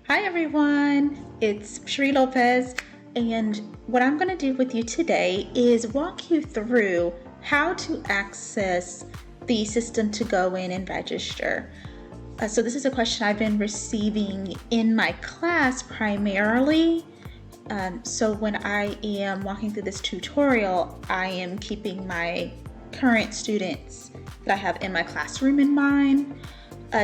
Hi everyone, it's Sheree Lopez, and what I'm going to do with you today is walk you through how to access the system to go in and register. So this is a question I've been receiving in my class primarily. So when I am walking through this tutorial, I am keeping my current students that I have in my classroom in mind.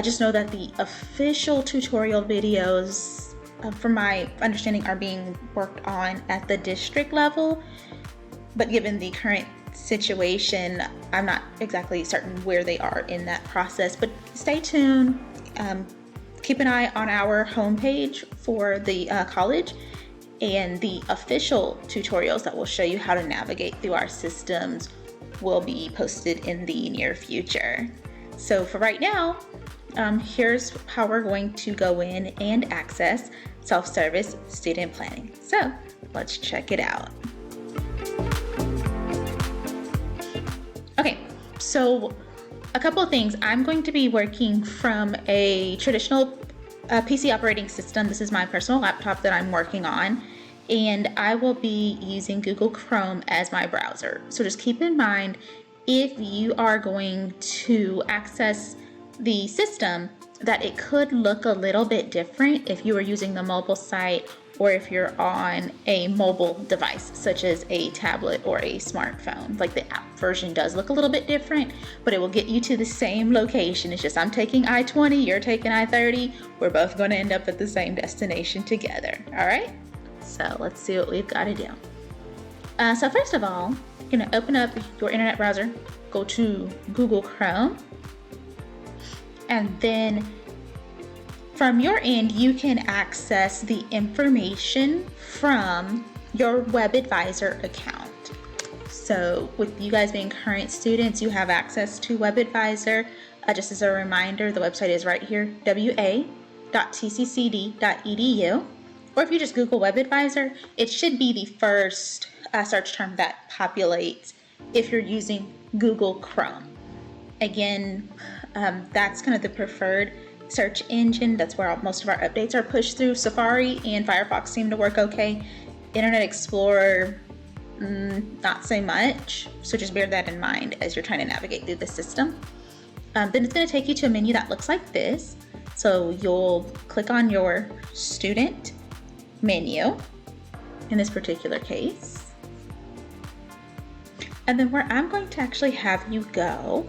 Just know that the official tutorial videos, from my understanding, are being worked on at the district level, but given the current situation, I'm not exactly certain where they are in that process, but stay tuned. Keep an eye on our homepage for the college and the official tutorials that will show you how to navigate through our systems will be posted in the near future. So for right now, here's how we're going to go in and access self-service student planning. So let's check it out. Okay, so a couple of things. I'm going to be working from a traditional PC operating system. This is my personal laptop that I'm working on, and I will be using Google Chrome as my browser. So just keep in mind, if you are going to access the system, that it could look a little bit different if you are using the mobile site or if you're on a mobile device such as a tablet or a smartphone. Like, the app version does look a little bit different, but it will get you to the same location. It's just I'm taking I-20, you're taking I-30. We're both going to end up at the same destination together. All right, so let's see what we've got to do. So first of all, you're going to open up your internet browser, go to Google Chrome, and then from your end, you can access the information from your WebAdvisor account. So with you guys being current students, you have access to WebAdvisor. Just as a reminder, the website is right here, wa.tccd.edu. Or if you just Google WebAdvisor, it should be the first search term that populates if you're using Google Chrome. Again, that's kind of the preferred search engine. That's where most of our updates are pushed through. Safari and Firefox seem to work okay. Internet Explorer, not so much. So just bear that in mind as you're trying to navigate through the system. Then it's going to take you to a menu that looks like this. So you'll click on your student menu in this particular case. And then where I'm going to actually have you go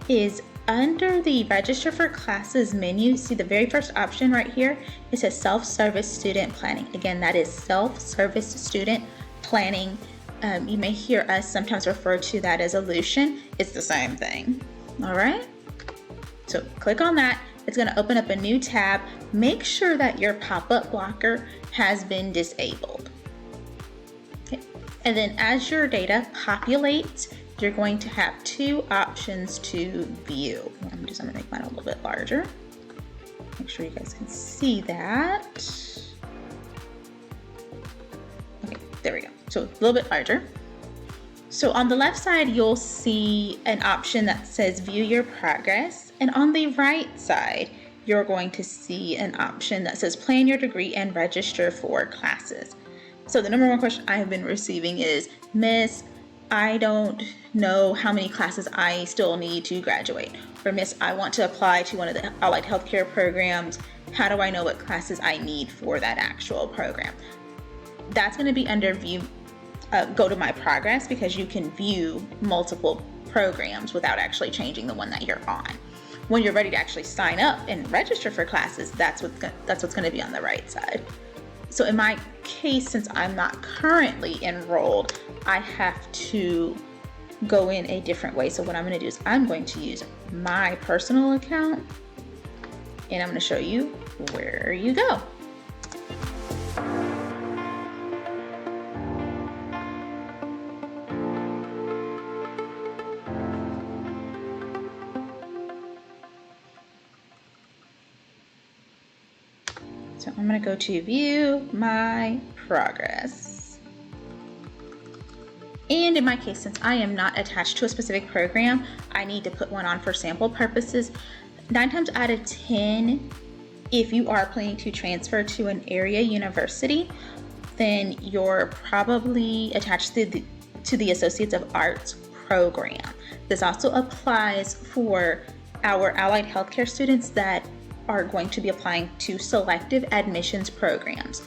is under the Register for Classes menu. See the very first option right here? It says Self-Service Student Planning. Again, that is Self-Service Student Planning. You may hear us sometimes refer to that as Ellucian. It's the same thing. All right? So click on that. It's going to open up a new tab. Make sure that your pop-up blocker has been disabled. Okay. And then as your data populates, you're going to have two options to view. I'm going to make mine a little bit larger. Make sure you guys can see that. Okay, there we go. So a little bit larger. So on the left side, you'll see an option that says view your progress. And on the right side, you're going to see an option that says plan your degree and register for classes. So the number one question I have been receiving is, Miss, I don't know how many classes I still need to graduate. Or, Miss, I want to apply to one of the allied healthcare programs. How do I know what classes I need for that actual program? That's going to be under view, go to my progress, because you can view multiple programs without actually changing the one that you're on. When you're ready to actually sign up and register for classes, that's what's going to be on the right side. So in my case, since I'm not currently enrolled, I have to go in a different way. So what I'm going to do is I'm going to use my personal account, and I'm going to show you where you go. So I'm going to go to view my progress. And in my case, since I am not attached to a specific program, I need to put one on for sample purposes. 9 times out of 10, if you are planning to transfer to an area university, then you're probably attached to the Associates of Arts program. This also applies for our allied healthcare students that are going to be applying to selective admissions programs.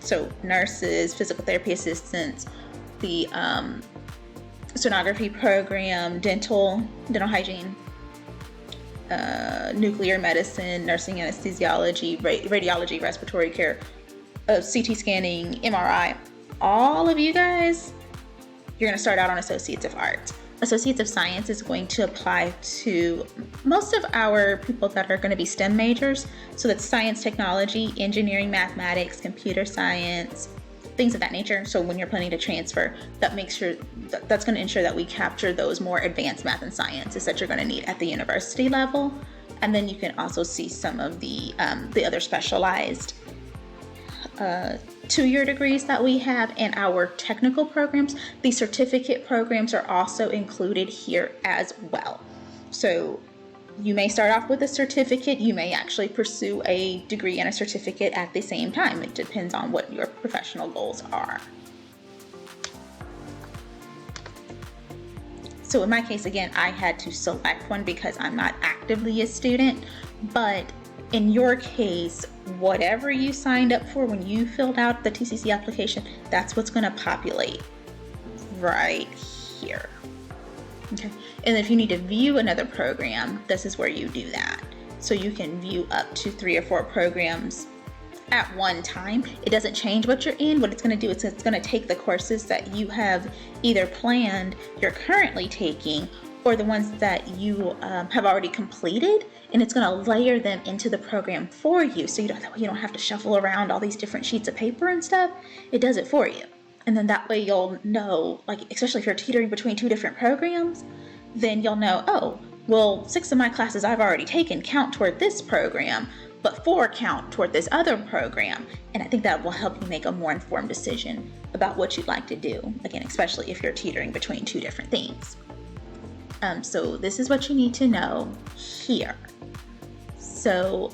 So nurses, physical therapy assistants, the sonography program, dental hygiene, nuclear medicine, nursing anesthesiology, radiology, respiratory care, CT scanning, MRI. All of you guys, you're going to start out on Associates of Arts. Associates of Science is going to apply to most of our people that are going to be STEM majors. So that's science, technology, engineering, mathematics, computer science, things of that nature. So when you're planning to transfer, that's going to ensure that we capture those more advanced math and sciences that you're going to need at the university level. And then you can also see some of the other specialized 2-year degrees that we have in our technical programs. The certificate programs are also included here as well. So you may start off with a certificate, you may actually pursue a degree and a certificate at the same time. It depends on what your professional goals are. So in my case, again, I had to select one because I'm not actively a student, but in your case, whatever you signed up for when you filled out the TCC application, that's what's going to populate right here. Okay. And if you need to view another program, this is where you do that. So you can view up to 3 or 4 programs at one time. It doesn't change what you're in. What it's going to do is it's going to take the courses that you have either planned, you're currently taking, or the ones that you have already completed, and it's going to layer them into the program for you. So you don't have to shuffle around all these different sheets of paper and stuff. It does it for you. And then that way you'll know, like, especially if you're teetering between 2 different programs, then you'll know, oh, well, 6 of my classes I've already taken count toward this program, but 4 count toward this other program. And I think that will help you make a more informed decision about what you'd like to do. Again, especially if you're teetering between 2 different things. So this is what you need to know here. So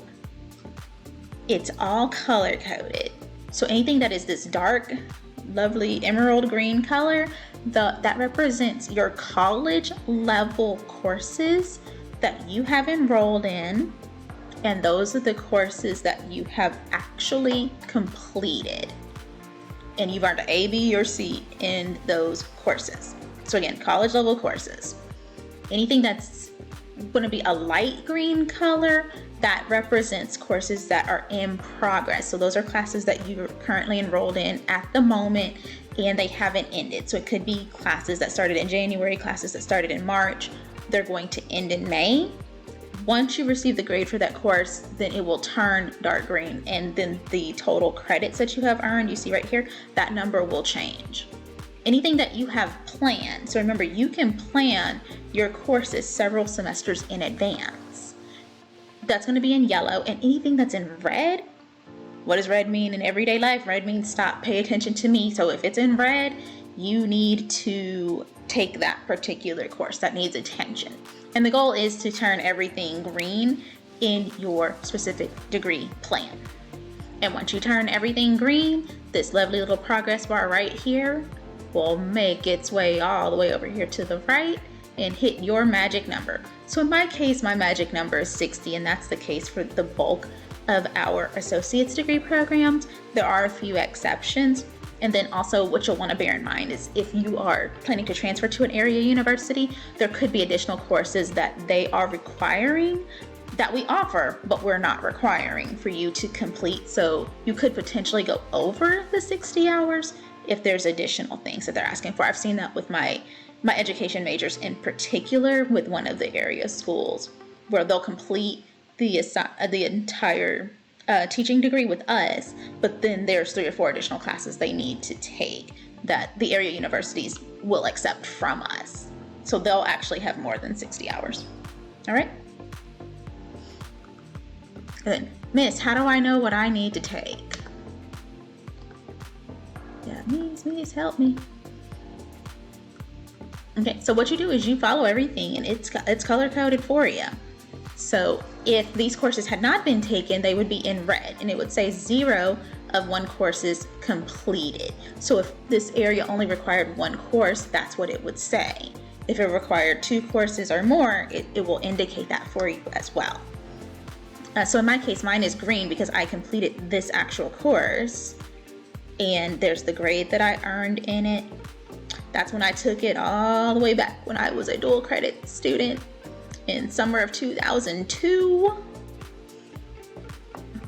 it's all color coded. So anything that is this dark, lovely emerald green color, that represents your college level courses that you have enrolled in, and those are the courses that you have actually completed, and you've earned an A, B, or C in those courses. So again, college level courses. Anything that's going to be a light green color, that represents courses that are in progress. So those are classes that you're currently enrolled in at the moment and they haven't ended. So it could be classes that started in January, classes that started in March. They're going to end in May. Once you receive the grade for that course, then it will turn dark green, and then the total credits that you have earned, you see right here, that number will change. Anything that you have planned, so remember, you can plan your courses several semesters in advance. That's going to be in yellow, and anything that's in red, what does red mean in everyday life? Red means stop, pay attention to me. So if it's in red, you need to take that particular course that needs attention. And the goal is to turn everything green in your specific degree plan. And once you turn everything green, this lovely little progress bar right here will make its way all the way over here to the right and hit your magic number. So in my case, my magic number is 60, and that's the case for the bulk of our associate's degree programs. There are a few exceptions. And then also what you'll want to bear in mind is if you are planning to transfer to an area university, there could be additional courses that they are requiring that we offer, but we're not requiring for you to complete. So you could potentially go over the 60 hours if there's additional things that they're asking for. I've seen that with my education majors in particular with one of the area schools, where they'll complete the entire teaching degree with us, but then there's 3 or 4 additional classes they need to take that the area universities will accept from us. So they'll actually have more than 60 hours. All right. And then, Miss, how do I know what I need to take? Yeah, Miss, help me. Okay, so what you do is you follow everything, and it's color coded for you. So If these courses had not been taken, they would be in red, and it would say 0 of 1 courses completed. So if this area only required 1 course, that's what it would say. If it required 2 courses or more, it will indicate that for you as well. So in my case, mine is green because I completed this actual course, and there's the grade that I earned in it. That's when I took it all the way back when I was a dual credit student in summer of 2002.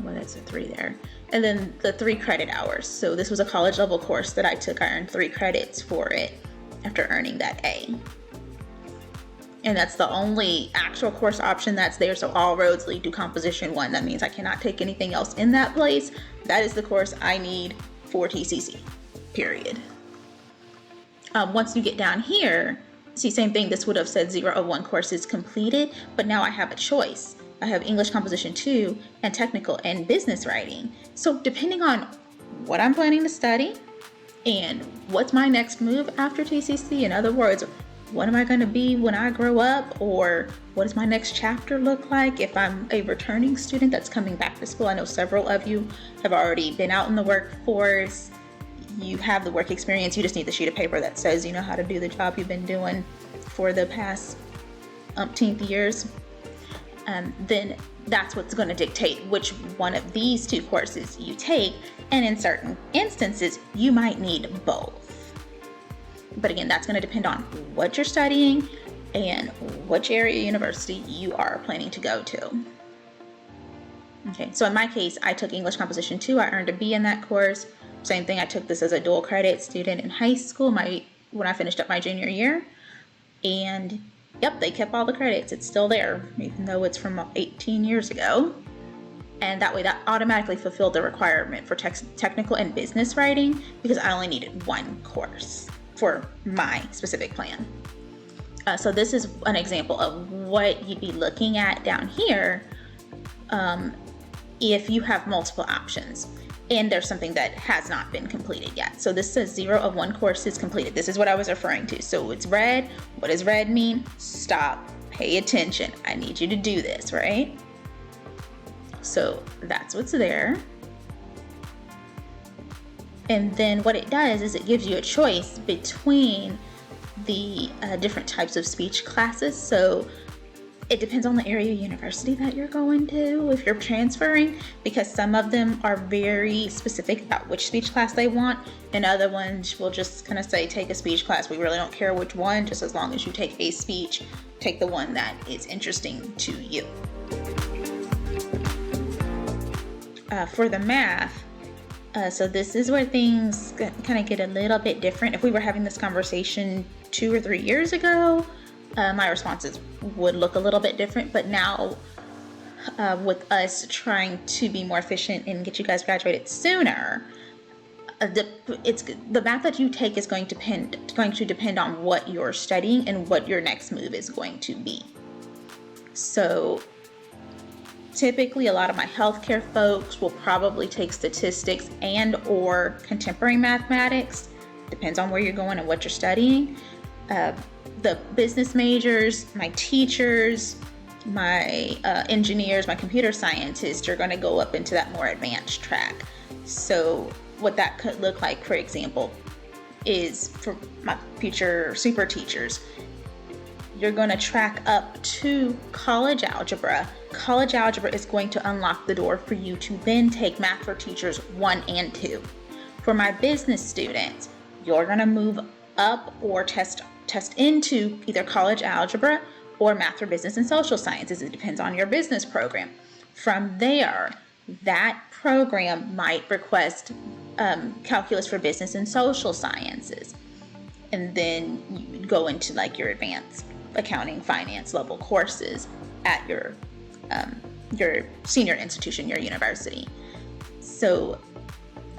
Well, that's a 3 there. And then the 3 credit hours. So this was a college level course that I took. I earned 3 credits for it after earning that A. And that's the only actual course option that's there. So all roads lead to Composition 1. That means I cannot take anything else in that place. That is the course I need for TCC, period. Once you get down here, see, same thing, this would have said 0 of 1 courses completed, but now I have a choice. I have English Composition 2 and Technical and Business Writing. So depending on what I'm planning to study and what's my next move after TCC, in other words, what am I going to be when I grow up, or what does my next chapter look like if I'm a returning student that's coming back to school? I know several of you have already been out in the workforce. You have the work experience, you just need the sheet of paper that says you know how to do the job you've been doing for the past umpteenth years. Then that's what's going to dictate which one of these 2 courses you take, and in certain instances you might need both. But again, that's going to depend on what you're studying and which area university you are planning to go to. Okay, so in my case, I took English Composition 2. I earned a B in that course. Same thing, I took this as a dual credit student in high school when I finished up my junior year. And yep, they kept all the credits. It's still there, even though it's from 18 years ago. And that way that automatically fulfilled the requirement for technical and business writing because I only needed 1 course for my specific plan. So this is an example of what you'd be looking at down here if you have multiple options and there's something that has not been completed yet. So this says 0 of 1 course is completed. This is what I was referring to. So it's red. What does red mean? Stop. Pay attention. I need you to do this, right? So that's what's there. And then what it does is it gives you a choice between the different types of speech classes. So it depends on the area university that you're going to if you're transferring, because some of them are very specific about which speech class they want, and other ones will just kind of say take a speech class. We really don't care which one, just as long as you take a speech, take the one that is interesting to you. For the math, so this is where things kind of get a little bit different. If we were having this conversation 2 or 3 years ago, my responses would look a little bit different, but now with us trying to be more efficient and get you guys graduated sooner, the math that you take is going to depend on what you're studying and what your next move is going to be. So typically a lot of my healthcare folks will probably take statistics and or contemporary mathematics, depends on where you're going and what you're studying. The business majors, my teachers, my engineers, my computer scientists are going to go up into that more advanced track. So what that could look like, for example, is for my future super teachers, you're going to track up to college algebra. College algebra is going to unlock the door for you to then take Math for Teachers 1 and 2. For my business students, you're going to move up or test into either college algebra or Math for Business and Social Sciences. It depends on your business program. From there, that program might request calculus for business and social sciences. And then you would go into like your advanced accounting, finance level courses at your senior institution, your university. So,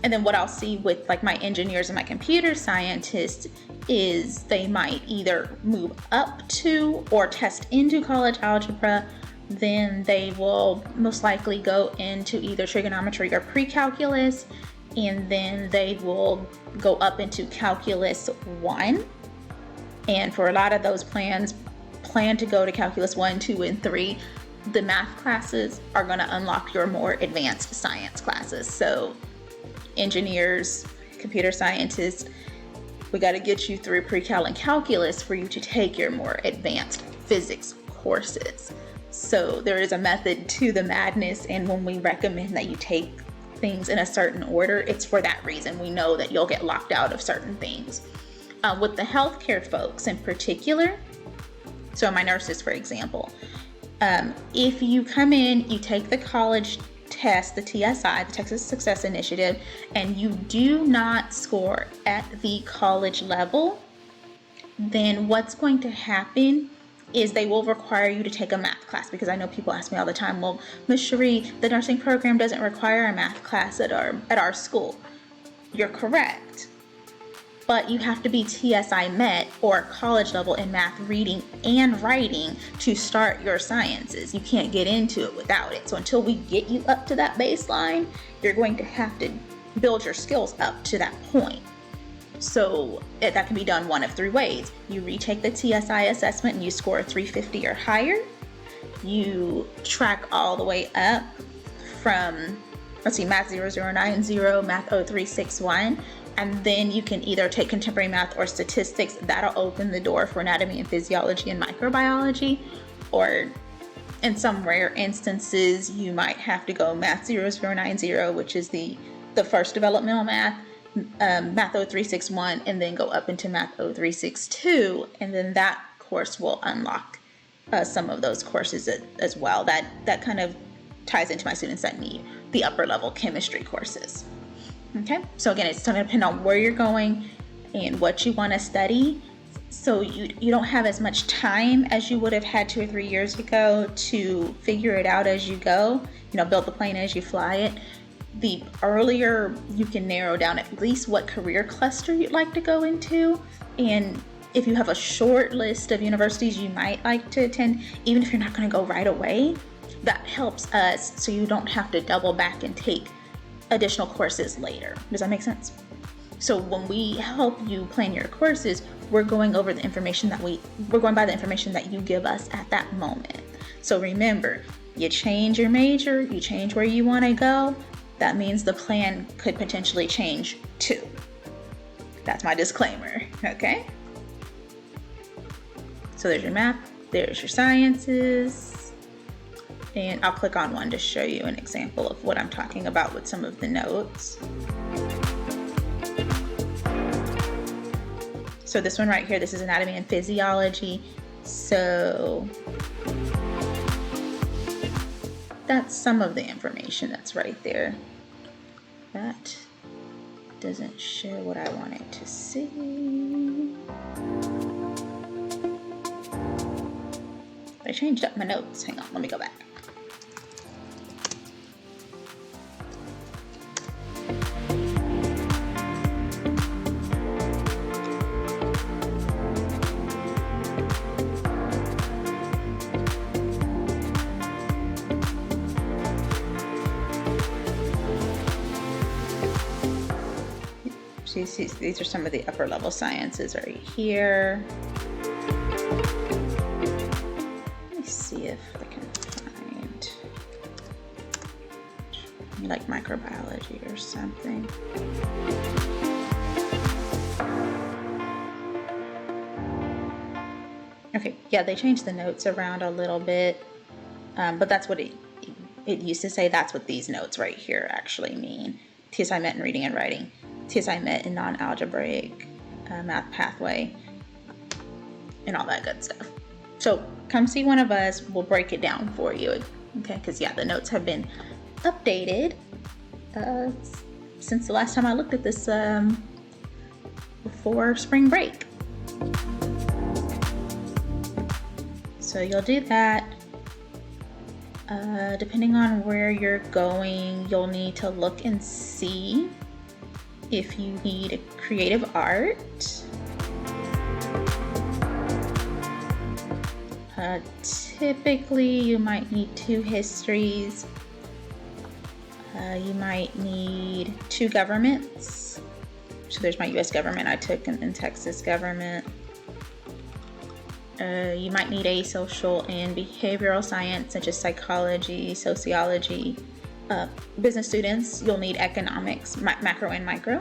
and then what I'll see with like my engineers and my computer scientists is they might either move up to or test into college algebra, then they will most likely go into either trigonometry or pre-calculus, and then they will go up into calculus 1. And for a lot of those plans, plan to go to calculus 1, 2, and 3. the math classes are going to unlock your more advanced science classes. So engineers, computer scientists, we got to get you through pre-cal and calculus for you to take your more advanced physics courses. So there is a method to the madness, and when we recommend that you take things in a certain order, it's for that reason. We know that you'll get locked out of certain things. With the healthcare folks in particular, so my nurses, for example, if you come in, you take the college test, the TSI, the Texas Success Initiative, and you do not score at the college level, then what's going to happen is they will require you to take a math class, because I know people ask me all the time, well, Ms. Cherie, the nursing program doesn't require a math class at our school. You're correct, but you have to be TSI Met or college level in math, reading, and writing to start your sciences. You can't get into it without it. So until we get you up to that baseline, you're going to have to build your skills up to that point. So that can be done one of three ways. You retake the TSI assessment and you score a 350 or higher. You track all the way up from, let's see, Math 0090, Math 0361, and then you can either take contemporary math or statistics. That'll open the door for anatomy and physiology and microbiology, or in some rare instances, you might have to go Math 0090, which is the first developmental math, Math 0361, and then go up into Math 0362, and then that course will unlock some of those courses as well. That kind of ties into my students that need the upper level chemistry courses. Okay, so again, it's going to depend on where you're going and what you want to study. So you don't have as much time as you would have had 2 or 3 years ago to figure it out as you go, build the plane as you fly it. The earlier you can narrow down at least what career cluster you'd like to go into, and if you have a short list of universities you might like to attend, even if you're not going to go right away, that helps us so you don't have to double back and take additional courses later. Does that make sense? So when we help you plan your courses, we're going over the information we're going by the information that you give us at that moment. So remember, you change your major, you change where you want to go, that means the plan could potentially change too. That's my disclaimer, okay? So there's your math, there's your sciences, and I'll click on one to show you an example of what I'm talking about with some of the notes. So this one right here, this is anatomy and physiology. So that's some of the information that's right there. That doesn't show what I want it to see. I changed up my notes. Hang on, let me go back. These are some of the upper level sciences right here. Let me see if I can find like microbiology or something. Okay, yeah, they changed the notes around a little bit, but that's what it used to say. That's what these notes right here actually mean. TSI Met in reading and writing, TSI Met in non-algebraic math pathway, and all that good stuff. So come see one of us, we'll break it down for you, okay? Because yeah, the notes have been updated since the last time I looked at this before spring break. So you'll do that. Depending on where you're going, you'll need to look and see if you need creative art. Typically, you might need 2 histories. You might need 2 governments. So there's my US government I took, and then Texas government. You might need a social and behavioral science, such as psychology, sociology. Business students, you'll need economics, macro and micro.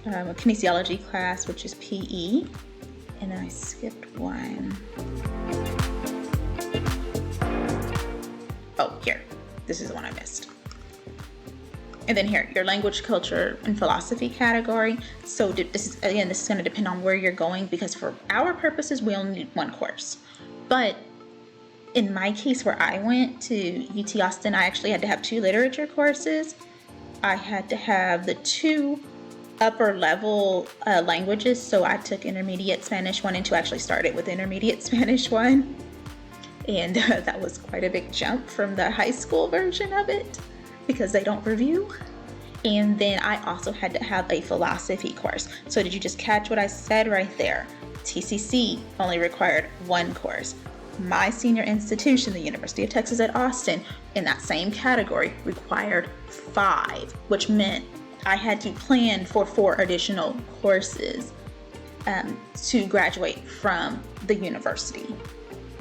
A kinesiology class, which is PE. And then I skipped one. Oh, here. This is the one I missed. And then here, your language, culture, and philosophy category. So this is going to depend on where you're going, because for our purposes, we only need one course. But in my case, where I went to UT Austin, I actually had to have 2 literature courses. I had to have the 2 upper level languages. So I took intermediate Spanish 1 and 2. I actually started with intermediate Spanish 1. And that was quite a big jump from the high school version of it, because they don't review. And then I also had to have a philosophy course. So did you just catch what I said right there? TCC only required 1 course. My senior institution, the University of Texas at Austin, in that same category required 5, which meant I had to plan for 4 additional courses to graduate from the university.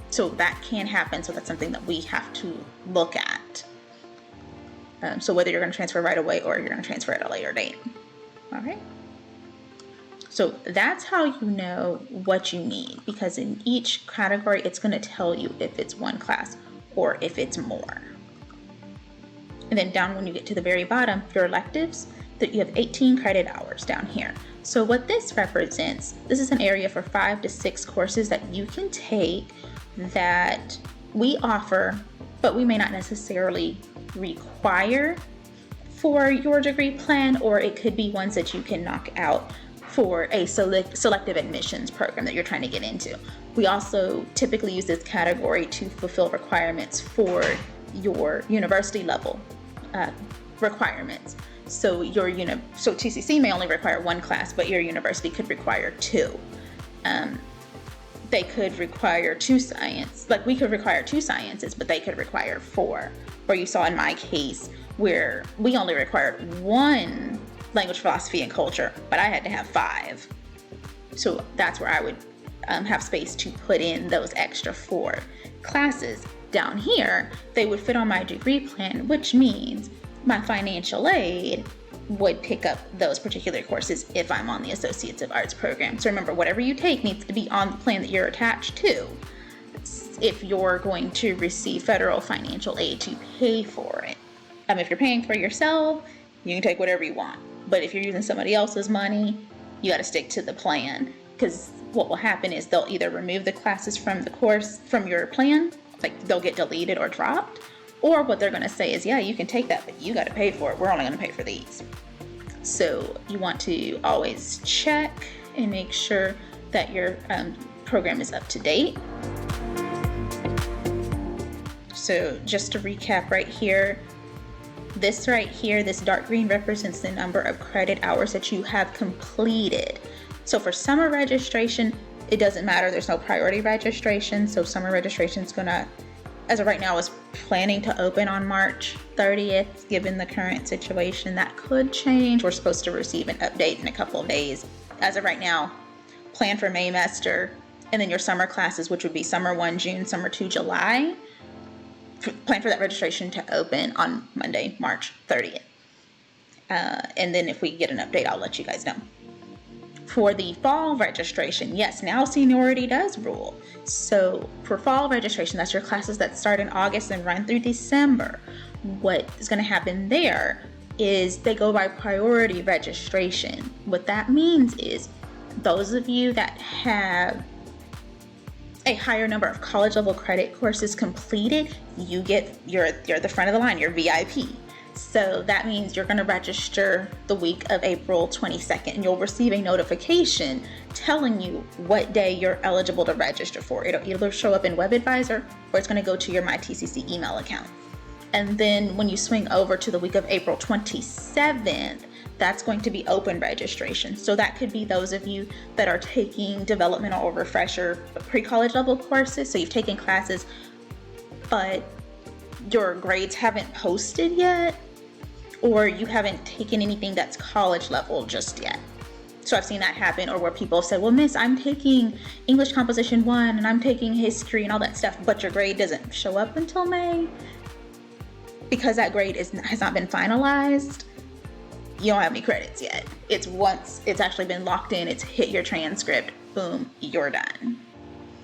So that can happen. So that's something that we have to look at. So whether you're going to transfer right away or you're going to transfer at a later date. All right. So that's how you know what you need, because in each category, it's going to tell you if it's 1 class or if it's more. And then down when you get to the very bottom, your electives, that you have 18 credit hours down here. So what this represents, this is an area for 5 to 6 courses that you can take that we offer, but we may not necessarily require for your degree plan, or it could be ones that you can knock out for a selective admissions program that you're trying to get into. We also typically use this category to fulfill requirements for your university level requirements. So so TCC may only require 1 class, but your university could require 2. They could require 2 science, like we could require 2 sciences, but they could require 4. Or you saw in my case where we only required 1 language, philosophy, and culture, but I had to have 5. So that's where I would have space to put in those extra 4 classes. Down here, they would fit on my degree plan, which means my financial aid would pick up those particular courses if I'm on the Associates of Arts program. So remember, whatever you take needs to be on the plan that you're attached to if you're going to receive federal financial aid to pay for it. If you're paying for yourself, you can take whatever you want. But if you're using somebody else's money, you got to stick to the plan, because what will happen is they'll either remove the classes from the course, from your plan, like they'll get deleted or dropped, or what they're going to say is, yeah, you can take that, but you got to pay for it. We're only going to pay for these. So you want to always check and make sure that your program is up to date. So just to recap right here, this right here, this dark green represents the number of credit hours that you have completed. So for summer registration, it doesn't matter. There's no priority registration. So summer registration is going to, as of right now, is planning to open on March 30th. Given the current situation, that could change. We're supposed to receive an update in a couple of days. As of right now, plan for Maymester, and then your summer classes, which would be summer 1 June, summer 2 July. Plan for that registration to open on Monday, March 30th. And then if we get an update, I'll let you guys know. For the fall registration, yes, now seniority does rule. So for fall registration, that's your classes that start in August and run through December. What is going to happen there is they go by priority registration. What that means is those of you that have a higher number of college level credit courses completed, you're the front of the line, you're VIP. So that means you're going to register the week of April 22nd, and you'll receive a notification telling you what day you're eligible to register for. It'll either show up in WebAdvisor or it's going to go to your MyTCC email account. And then when you swing over to the week of April 27th, that's going to be open registration. So that could be those of you that are taking developmental or refresher pre-college level courses. So you've taken classes, but your grades haven't posted yet, or you haven't taken anything that's college level just yet. So I've seen that happen, or where people have said, well, miss, I'm taking English Composition 1 and I'm taking history and all that stuff, but your grade doesn't show up until May. Because that grade has not been finalized, you don't have any credits yet. It's once it's actually been locked in, it's hit your transcript, boom, you're done.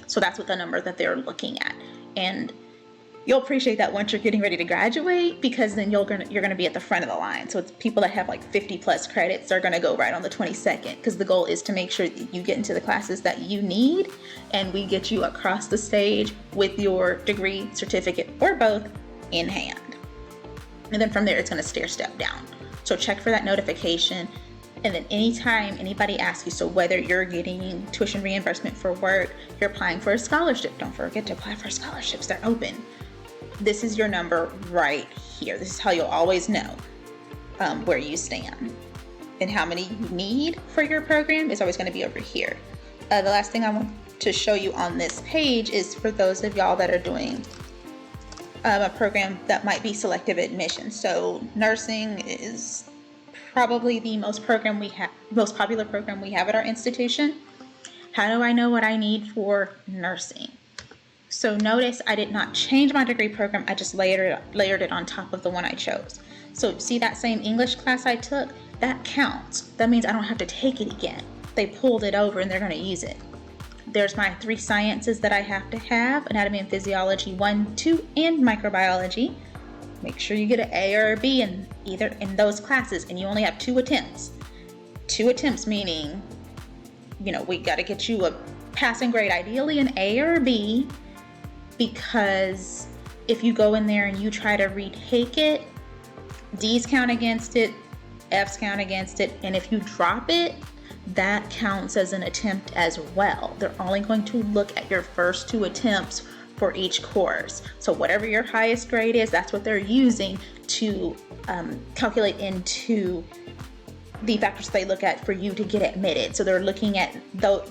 So that's what the number that they're looking at. And you'll appreciate that once you're getting ready to graduate, because then you're gonna be at the front of the line. So it's people that have like 50 plus credits are gonna go right on the 22nd, because the goal is to make sure that you get into the classes that you need, and we get you across the stage with your degree, certificate, or both in hand. And then from there, it's gonna stair step down. So check for that notification. And then anytime anybody asks you, so whether you're getting tuition reimbursement for work, you're applying for a scholarship, don't forget to apply for scholarships, they're open. This is your number right here. This is how you'll always know where you stand. And how many you need for your program is always gonna be over here. The last thing I want to show you on this page is for those of y'all that are doing a program that might be selective admission. So nursing is probably the most popular program we have at our institution. How do I know what I need for nursing? So notice I did not change my degree program, I just layered it on top of the one I chose. So see that same English class I took? That counts. That means I don't have to take it again. They pulled it over and they're gonna use it. There's my 3 sciences that I have to have: anatomy and physiology 1, 2, and microbiology. Make sure you get an A or a B in either in those classes, and you only have 2 attempts. 2 attempts meaning, we got to get you a passing grade, ideally an A or a B, because if you go in there and you try to retake it, D's count against it, F's count against it, and if you drop it, that counts as an attempt as well. They're only going to look at your first 2 attempts for each course. So whatever your highest grade is, that's what they're using to calculate into the factors they look at for you to get admitted. So they're looking at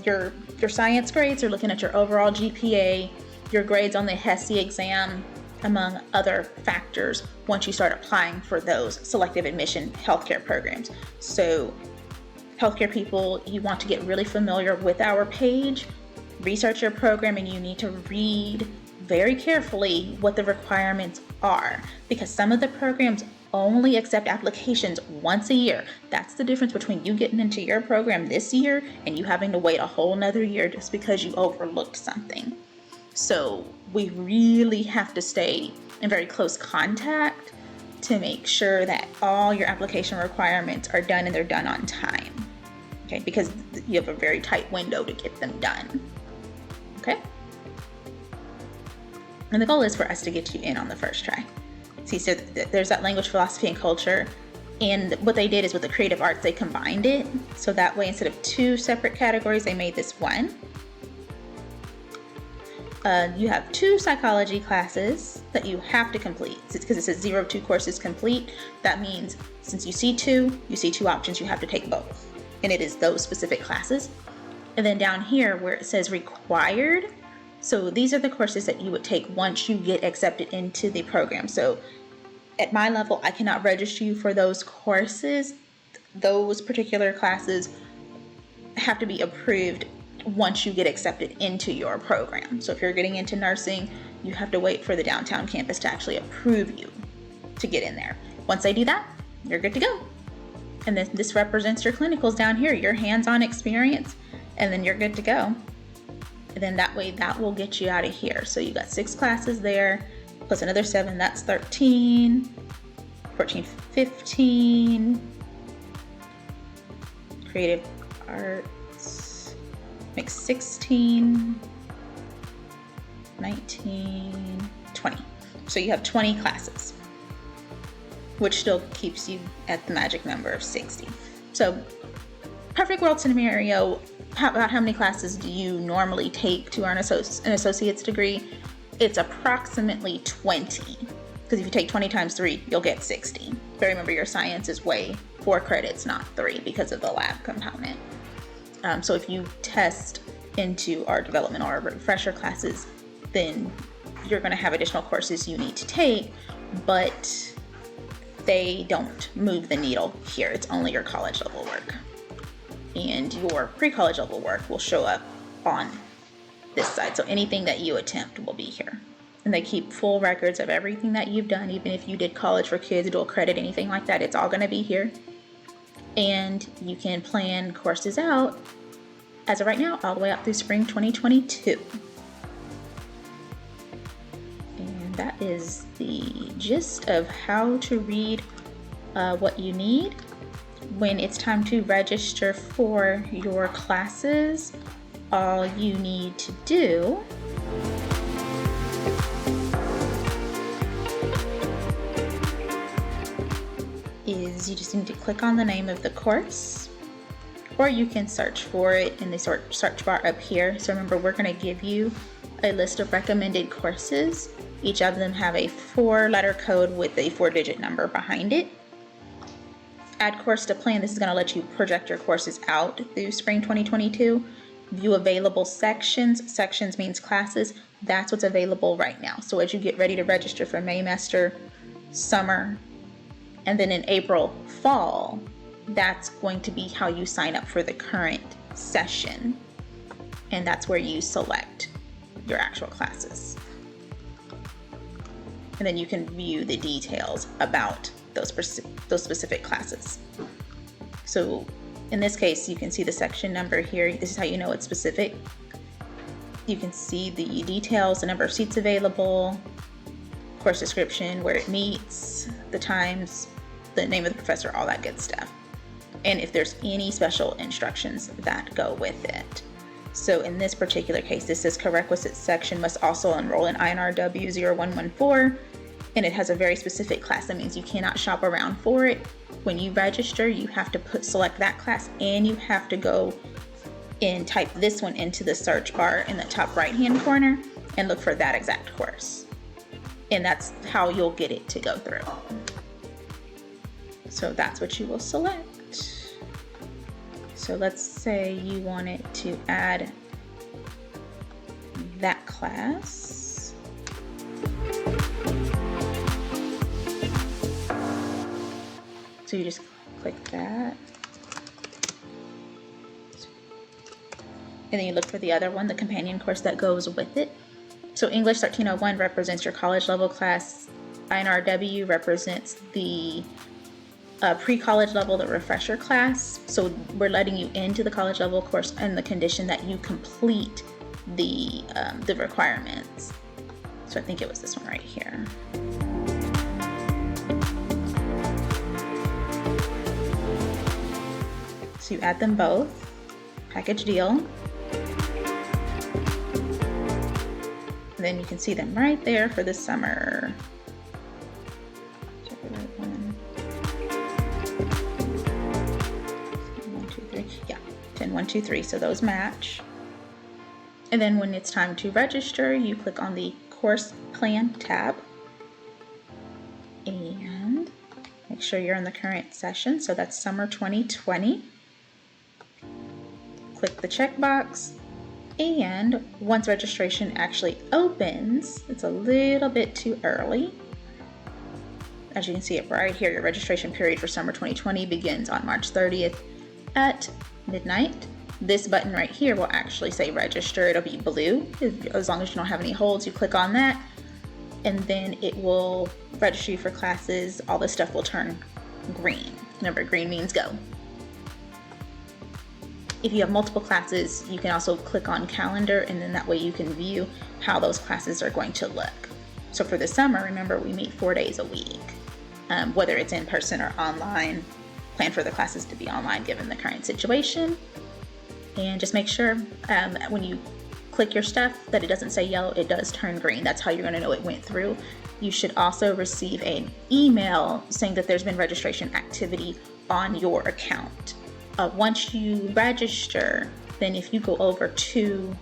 your science grades, they're looking at your overall GPA, your grades on the HESI exam, among other factors once you start applying for those selective admission healthcare programs. So healthcare people, you want to get really familiar with our page, research your program, and you need to read very carefully what the requirements are, because some of the programs only accept applications once a year. That's the difference between you getting into your program this year and you having to wait a whole nother year just because you overlooked something. So we really have to stay in very close contact to make sure that all your application requirements are done and they're done on time. Okay, because you have a very tight window to get them done. Okay? And the goal is for us to get you in on the first try. See, so there's that language, philosophy, and culture. And what they did is with the creative arts, they combined it. So that way, instead of 2 separate categories, they made this one. You have 2 psychology classes that you have to complete. Because it says 0 of 2 courses complete. That means since you see 2 options, you have to take both. And it is those specific classes. And then down here where it says required, so these are the courses that you would take once you get accepted into the program. So at my level, I cannot register you for those courses. Those particular classes have to be approved once you get accepted into your program. So if you're getting into nursing, you have to wait for the downtown campus to actually approve you to get in there. Once they do that, you're good to go. And then this represents your clinicals down here, your hands-on experience, and then you're good to go. And then that way, that will get you out of here. So you got 6 classes there, plus another 7, that's 13, 14, 15, creative arts, makes 16, 19, 20. So you have 20 classes, which still keeps you at the magic number of 60. So perfect world scenario, about how many classes do you normally take to earn an associate's degree? It's approximately 20, because if you take 20 times 3, you'll get 60. But remember, your science is 4 credits, not 3, because of the lab component. So if you test into our development or our refresher classes, then you're going to have additional courses you need to take, but they don't move the needle here. It's only your college level work. and your pre-college level work will show up on this side. So anything that you attempt will be here. And they keep full records of everything that you've done. Even if you did college for kids, dual credit, anything like that, it's all going to be here. And you can plan courses out, as of right now, all the way up through spring 2022. And that is the gist of how to read what you need. When it's time to register for your classes, all you need to do is you just need to click on the name of the course, or you can search for it in the search bar up here. So remember, we're going to give you a list of recommended courses. Each of them have a 4-letter code with a 4-digit number behind it. Add course to plan. This is going to let you project your courses out through spring 2022. View available sections. Sections means classes. That's what's available right now. So as you get ready to register for Maymester, summer, and then in April, fall, that's going to be how you sign up for the current session. And that's where you select your actual classes. And then you can view the details about those specific classes. So in this case, you can see the section number here. This is how you know it's specific. You can see the details, the number of seats available, course description, where it meets, the times, the name of the professor, all that good stuff. And if there's any special instructions that go with it. So in this particular case, this says prerequisite section must also enroll in INRW 0114, and it has a very specific class. That means you cannot shop around for it. When you register, you have to select that class, and you have to go and type this one into the search bar in the top right-hand corner and look for that exact course. And that's how you'll get it to go through. So that's what you will select. So let's say you wanted to add that class. So you just click that. And then you look for the other one, the companion course that goes with it. So English 1301 represents your college level class. INRW represents the pre-college level, the refresher class. So we're letting you into the college level course and the condition that you complete the requirements. So I think it was this one right here. So you add them both, package deal. And then you can see them right there for the summer. Check the right one. 1, 2, 3. Yeah, 10, 1, 2, 3. So those match. And then when it's time to register, you click on the course plan tab and make sure you're in the current session. So that's summer 2020. Click the checkbox, and once registration actually opens, it's a little bit too early. As you can see it right here, your registration period for summer 2020 begins on March 30th at midnight. This button right here will actually say register. It'll be blue. As long as you don't have any holds, you click on that, and then it will register you for classes. All this stuff will turn green. Remember, green means go. If you have multiple classes, you can also click on calendar, and then that way you can view how those classes are going to look. So for the summer, remember, we meet 4 days a week, whether it's in person or online. Plan for the classes to be online given the current situation. And just make sure when you click your stuff that it doesn't say yellow, it does turn green. That's how you're going to know it went through. You should also receive an email saying that there's been registration activity on your account. Once you register, then if you go over to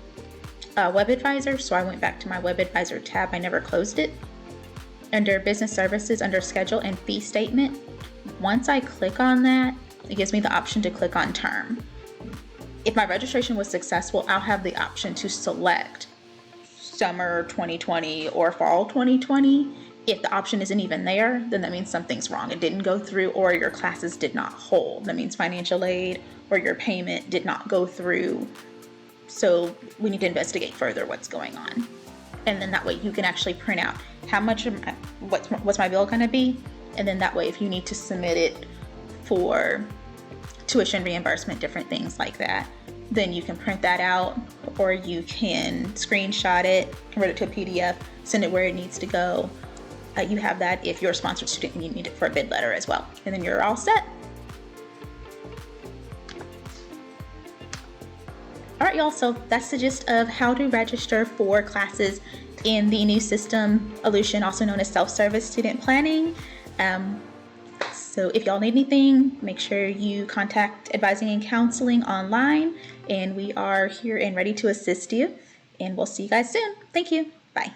Web Advisor, so I went back to my Web Advisor tab, I never closed it. Under Business Services, under Schedule and Fee Statement, once I click on that, it gives me the option to click on Term. If my registration was successful, I'll have the option to select summer 2020 or fall 2020, If the option isn't even there, then that means something's wrong. It didn't go through, or your classes did not hold. That means financial aid or your payment did not go through. So we need to investigate further what's going on. And then that way you can actually print out how much, what's my bill gonna be? And then that way if you need to submit it for tuition reimbursement, different things like that, then you can print that out, or you can screenshot it, convert it to a PDF, send it where it needs to go. You have that if you're a sponsored student and you need it for a bid letter as well. And then you're all set. All right, y'all, so that's the gist of how to register for classes in the new system, Ellucian, also known as self-service student planning. So if y'all need anything, make sure you contact Advising and Counseling online, and we are here and ready to assist you. And we'll see you guys soon. Thank you. Bye.